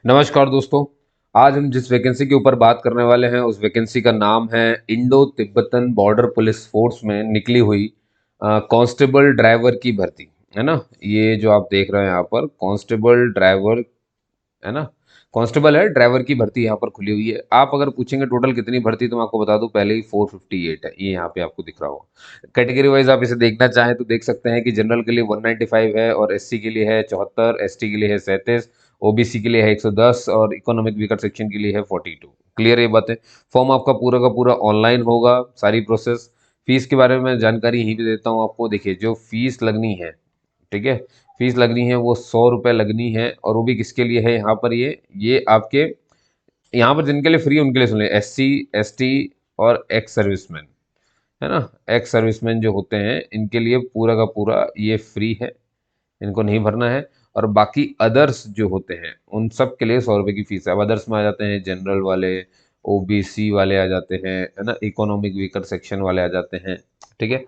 नमस्कार दोस्तों। आज हम जिस वैकेंसी के ऊपर बात करने वाले हैं उस वैकेंसी का नाम है Indo Tibetan border police force में निकली हुई कांस्टेबल ड्राइवर की भर्ती। है ना। ये जो आप देख रहे हैं यहाँ पर कांस्टेबल ड्राइवर, है ना। कांस्टेबल है, ड्राइवर की भर्ती यहाँ पर खुली हुई है। आप अगर पूछेंगे टोटल कितनी भर्ती, तो मैं आपको बता दूं पहले ही 458 है। ये यहाँ पे आपको दिख रहा होगा। कैटेगरी वाइज आप इसे देखना चाहें तो देख सकते हैं कि जनरल के लिए 195 है, और एससी के लिए है 74, एसटी के लिए है 37, ओबीसी के लिए है 110, और इकोनॉमिक वीकर सेक्शन के लिए है 42। क्लियर ये बात है। फॉर्म आपका पूरा का पूरा ऑनलाइन होगा, सारी प्रोसेस। फीस के बारे में मैं जानकारी यहीं पे देता हूँ आपको। देखिए, जो फीस लगनी है, ठीक है, फीस लगनी है वो 100 रुपये लगनी है। और वो भी किसके लिए है यहाँ पर, ये आपके यहाँ पर जिनके लिए फ्री है उनके लिए सुन लें, एससी, एसटी और एक्स सर्विसमैन, है ना। एक्स सर्विसमैन जो होते हैं इनके लिए पूरा का पूरा ये फ्री है, इनको नहीं भरना है। और बाकी अदर्स जो होते हैं उन सब के लिए 100 रुपये की फीस है। अब अदर्स में आ जाते हैं जनरल वाले, ओबीसी वाले आ जाते हैं, है ना, इकोनॉमिक वीकर सेक्शन वाले आ जाते हैं। ठीक है।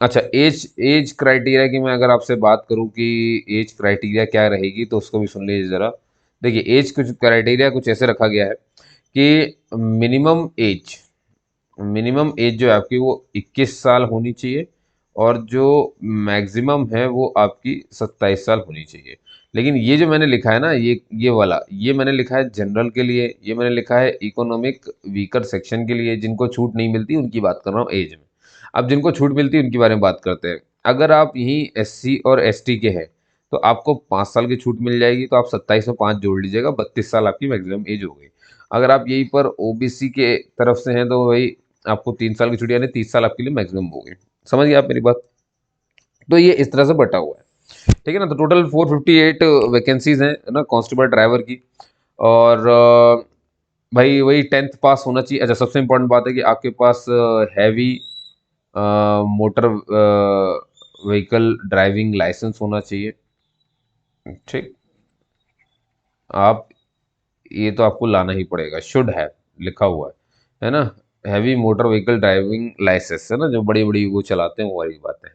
अच्छा, एज एज क्राइटेरिया की मैं अगर आपसे बात करूं कि एज क्राइटेरिया क्या रहेगी, तो उसको भी सुन लीजिए ज़रा। देखिए, एज कुछ क्राइटेरिया कुछ ऐसे रखा गया है कि मिनिमम एज जो है आपकी वो 21 साल होनी चाहिए, और जो मैक्सिमम है वो आपकी 27 साल होनी चाहिए। लेकिन ये जो मैंने लिखा है ना, ये वाला, ये मैंने लिखा है जनरल के लिए, ये मैंने लिखा है इकोनॉमिक वीकर सेक्शन के लिए, जिनको छूट नहीं मिलती उनकी बात कर रहा हूँ एज में। अब जिनको छूट मिलती है उनके बारे में बात करते हैं। अगर आप यहीं एससी और एसटी के हैं तो आपको 5 साल की छूट मिल जाएगी, तो आप 27 में 5 जोड़ लीजिएगा, 32 साल आपकी मैक्सिमम एज हो गई। अगर आप यहीं पर ओबीसी के तरफ से हैं तो वही आपको 3 साल की छुट्टी, यानी 30 साल आपके लिए मैक्सिमम हो गई। समझ गए आप मेरी बात। तो ये इस तरह से बटा हुआ है, ठीक है ना। तो टोटल 458 वैकेंसीज हैं, है ना, कांस्टेबल ड्राइवर की। और भाई वही 10th पास होना चाहिए। अच्छा, सबसे इंपॉर्टेंट बात है कि आपके पास heavy motor vehicle driving licence होना चाहिए। ठीक। आप, ये तो आपको लाना ही पड़ेगा, शुड है लिखा हुआ है ना। Heavy motor vehicle driving licence, है ना, जो बड़ी बड़ी वो चलाते हैं वो वाली बात है।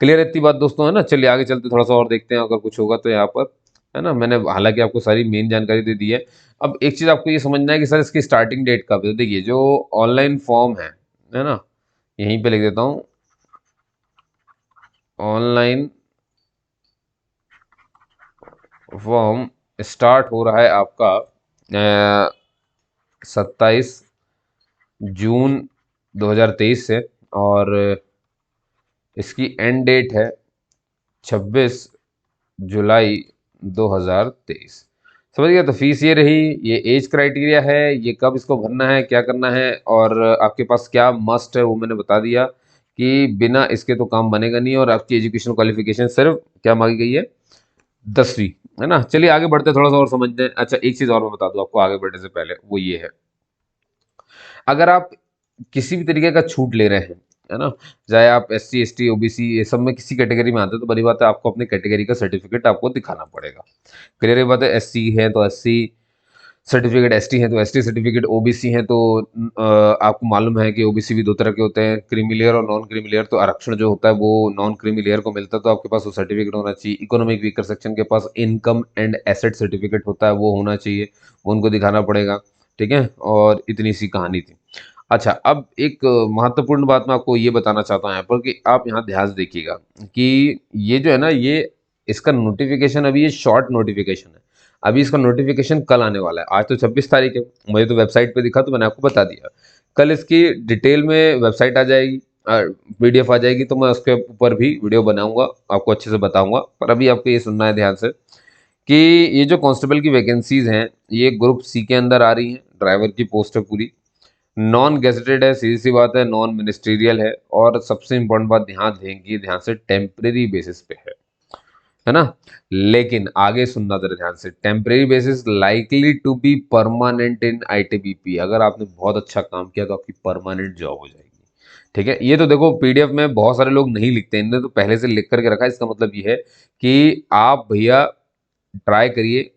क्लियर है इतनी बात दोस्तों, है ना। चलिए आगे चलते थोड़ा सा और देखते हैं अगर कुछ होगा तो यहाँ पर, है ना। मैंने हालांकि आपको सारी मेन जानकारी दे दी है। अब एक चीज़ आपको ये समझना है कि सर इसकी स्टार्टिंग डेट कब है। तो देखिए, जो ऑनलाइन फॉर्म है ना, यहीं पे लिख देता हूँ। ऑनलाइन फॉर्म स्टार्ट हो रहा है आपका 27 जून 2023 से, और इसकी एंड डेट है 26 जुलाई 2023। समझ गया। तो फीस ये रही, ये एज क्राइटेरिया है, ये कब इसको भरना है, क्या करना है, और आपके पास क्या मस्ट है वो मैंने बता दिया कि बिना इसके तो काम बनेगा नहीं। और आपकी एजुकेशन क्वालिफिकेशन सिर्फ क्या मांगी गई है, 10वीं, है ना। चलिए आगे बढ़ते हैं, थोड़ा सा और समझते हैं। अच्छा, एक चीज़ और मैं बता दूं आपको आगे बढ़ने से पहले, वो ये है, अगर आप किसी भी तरीके का छूट ले रहे हैं, है ना, चाहे आप S C, S T, OBC ये सब में किसी कैटेगरी में आते हैं, तो बड़ी बात है आपको अपनी कैटेगरी का सर्टिफिकेट आपको दिखाना पड़ेगा। क्लियर बात है। एस सी है तो S C certificate, S T है तो एस टी सर्टिफिकेट, ओबीसी है तो आपको मालूम है कि ओबीसी भी दो तरह के होते हैं, क्रीमी लेयर और नॉन क्रीमी लेयर। तो आरक्षण जो होता है वो नॉन क्रीमी लेयर को मिलता है, तो आपके पास वो सर्टिफिकेट होना चाहिए। इकोनॉमिक वीकर सेक्शन के पास इनकम एंड एसेट सर्टिफिकेट होता है, वो होना चाहिए, वो उनको दिखाना पड़ेगा। ठीक है। और इतनी सी कहानी थी। अच्छा, अब एक महत्वपूर्ण बात मैं आपको ये बताना चाहता हूँ यहाँ पर कि आप यहाँ ध्यान से देखिएगा कि ये जो है ना, ये इसका नोटिफिकेशन, अभी ये शॉर्ट नोटिफिकेशन है। अभी इसका नोटिफिकेशन कल आने वाला है। आज तो 26 तारीख है, मुझे तो वेबसाइट पे दिखा तो मैंने आपको बता दिया। कल इसकी डिटेल में वेबसाइट आ जाएगी, पीडीएफ आ जाएगी, तो मैं उसके ऊपर भी वीडियो बनाऊंगा, आपको अच्छे से बताऊंगा। पर अभी आपको ये सुनना है ध्यान से कि ये जो कांस्टेबल की वैकेंसीज हैं, ये ग्रुप सी के अंदर आ रही हैं। ड्राइवर की पोस्ट है पूरी, नॉन गेजेटेड है, सीधी सी बात है, नॉन मिनिस्ट्रियल है, और सबसे इंपॉर्टेंट बात ध्यान देंगे, ध्यान से, टेम्परेरी बेसिस पे है ना। लेकिन आगे सुनना जरा ध्यान से, temporary basis likely to be permanent in ITBP. अगर आपने बहुत अच्छा काम किया तो आपकी परमानेंट जॉब हो जाएगी। ठीक है। ये तो देखो पीडीएफ में बहुत सारे लोग नहीं लिखते, इनने तो पहले से लिख करके रखा है। इसका मतलब ये है कि आप भैया ट्राई करिए।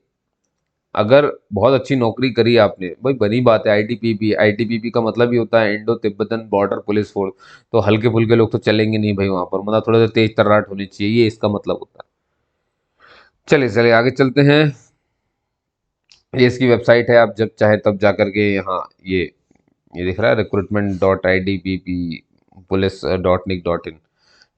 अगर बहुत अच्छी नौकरी करी आपने, भाई बनी बात है, आईटीबीपी, आईटीबीपी का मतलब ही होता है Indo Tibetan border police force. तो हल्के फुल्के लोग तो चलेंगे नहीं भाई वहां पर, मतलब थोड़ा सा तेज तर्राट होनी चाहिए, ये इसका मतलब होता है। चलिए चलिए आगे चलते हैं। ये इसकी वेबसाइट है, आप जब चाहे तब जा करके यहाँ ये दिख रहा है recruitment.idpp police.nic.in।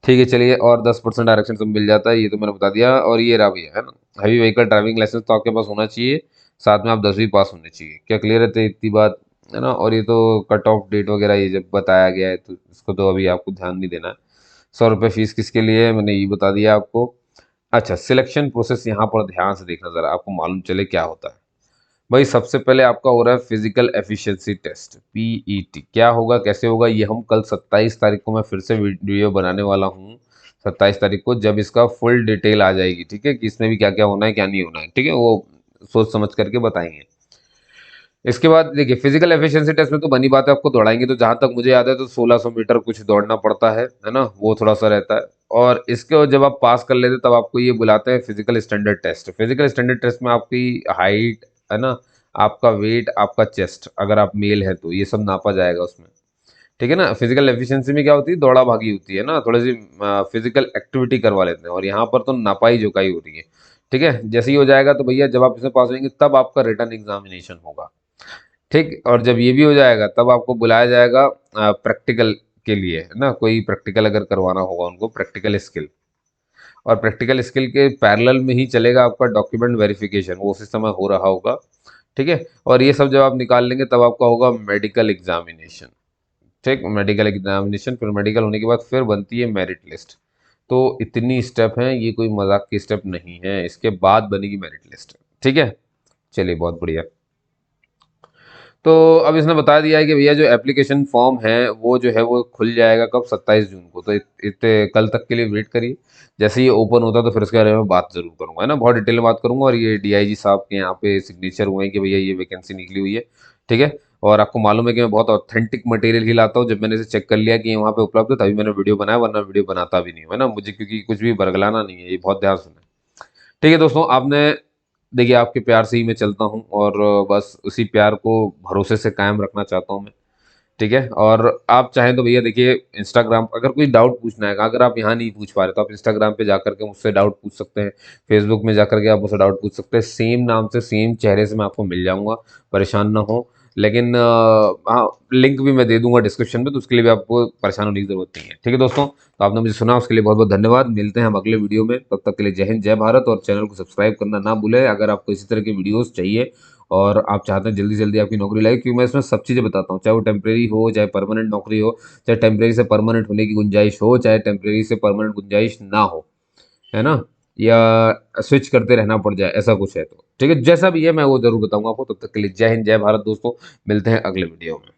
ठीक है चलिए, और 10% आरक्षण सब मिल जाता है, ये तो मैंने बता दिया। और ये रहा भैया, है ना, हैवी व्हीकल ड्राइविंग लाइसेंस तो आपके पास होना चाहिए, साथ में आप 10वीं पास होने चाहिए। क्या क्लियर है तो इतनी बात, है ना। और ये तो कट ऑफ डेट वगैरह ये जब बताया गया है तो इसको तो अभी आपको ध्यान नहीं देना है। 100 रुपये फीस किसके लिए है मैंने ये बता दिया आपको। अच्छा, सिलेक्शन प्रोसेस यहाँ पर ध्यान से देखना ज़रा, आपको मालूम चले क्या होता है। भाई सबसे पहले आपका हो रहा है फिजिकल एफिशिएंसी टेस्ट, पीईटी। क्या होगा, कैसे होगा, ये हम कल 27 तारीख को मैं फिर से वीडियो बनाने वाला हूँ। 27 तारीख को जब इसका फुल डिटेल आ जाएगी, ठीक है, कि इसमें भी क्या क्या होना है क्या नहीं होना है, ठीक है, वो सोच समझ करके बताएंगे। इसके बाद देखिए, फिजिकल एफिशिएंसी टेस्ट में तो बनी बात है आपको दौड़ाएंगे, तो जहां तक मुझे याद है तो 1600 मीटर कुछ दौड़ना पड़ता है ना, वो थोड़ा सा रहता है। और इसके जब आप पास कर लेते तब आपको ये बुलाते हैं physical standard test. Physical standard test में आपकी हाइट, है ना, आपका वेट, आपका चेस्ट, अगर आप मेल है तो ये सब नापा जाएगा उसमें, ठीक है ना। फिजिकल एफिशिएंसी में क्या होती है, दौड़ा भागी होती है ना, थोड़ी सी फिजिकल एक्टिविटी करवा लेते हैं, और यहाँ पर तो नापाई जोकाई हो रही है, ठीक है। जैसे ही हो जाएगा तो भैया जब आप इसमें पास होंगे तब आपका रिटर्न एग्जामिनेशन होगा, ठीक। और जब ये भी हो जाएगा तब आपको बुलाया जाएगा प्रैक्टिकल के लिए, है ना, कोई प्रैक्टिकल अगर करवाना होगा उनको, प्रैक्टिकल स्किल। और प्रैक्टिकल स्किल के पैरेलल में ही चलेगा आपका डॉक्यूमेंट वेरिफिकेशन, वो उसी समय हो रहा होगा, ठीक है। और ये सब जब आप निकाल लेंगे तब आपका होगा मेडिकल एग्जामिनेशन, ठीक। मेडिकल एग्जामिनेशन, फिर मेडिकल होने के बाद फिर बनती है मेरिट लिस्ट। तो इतनी स्टेप हैं, ये कोई मजाक की स्टेप नहीं है, इसके बाद बनेगी मेरिट लिस्ट, ठीक है। चलिए बहुत बढ़िया। तो अब इसने बता दिया है कि भैया जो एप्लीकेशन फॉर्म है वो जो है वो खुल जाएगा कब, 27 जून को। तो कल तक के लिए वेट करिए। जैसे ही ओपन होता है तो फिर उसके बारे में बात जरूर करूंगा, है ना, बहुत डिटेल में बात करूंगा। और ये डीआईजी साहब के यहाँ पे सिग्नेचर हुए हैं कि भैया ये वैकेंसी निकली हुई है, ठीक है। और आपको मालूम है कि मैं बहुत ऑथेंटिक मटेरियल ही लाता हूँ। जब मैंने इसे चेक कर लिया कि ये वहाँ पे उपलब्ध है तभी मैंने वीडियो बनाया, वरना वीडियो बनाता भी नहीं हूँ, है ना, मुझे क्योंकि कुछ भी बरगलाना नहीं है, ये बहुत ध्यान सुने। ठीक है दोस्तों, आपने देखिए आपके प्यार से ही मैं चलता हूँ, और बस उसी प्यार को भरोसे से कायम रखना चाहता हूँ मैं, ठीक है। और आप चाहें तो भैया देखिए, इंस्टाग्राम अगर कोई डाउट पूछना है, अगर आप यहाँ नहीं पूछ पा रहे तो आप इंस्टाग्राम पे जाकर के मुझसे डाउट पूछ सकते हैं। फेसबुक में जाकर के आप मुझसे डाउट पूछ सकते हैं, सेम नाम से सेम चेहरे से मैं आपको मिल जाऊंगा, परेशान ना हो। लेकिन हाँ, लिंक भी मैं दे दूंगा डिस्क्रिप्शन में, तो उसके लिए भी आपको परेशान होने की जरूरत नहीं है, ठीक है दोस्तों। तो आपने मुझे सुना उसके लिए बहुत बहुत धन्यवाद। मिलते हैं हम अगले वीडियो में, तब तक के लिए जय हिंद जय भारत। और चैनल को सब्सक्राइब करना ना भूलें अगर आपको इसी तरह की वीडियोस चाहिए और आप चाहते हैं जल्दी जल्दी आपकी नौकरी लगे, क्योंकि मैं इसमें सब चीज़ें बताता हूँ, चाहे वो टेम्प्रेरी हो चाहे परमानेंट नौकरी हो, चाहे टेम्प्रेरी से परमानेंट होने की गुंजाइश हो चाहे टेम्प्रेरी से परमानेंट गुंजाइश ना हो, है ना, या स्विच करते रहना पड़ जाए, ऐसा कुछ है तो ठीक है, जैसा भी है मैं वो जरूर बताऊंगा आपको। तब तक के लिए जय हिंद जय भारत दोस्तों, मिलते हैं अगले वीडियो में।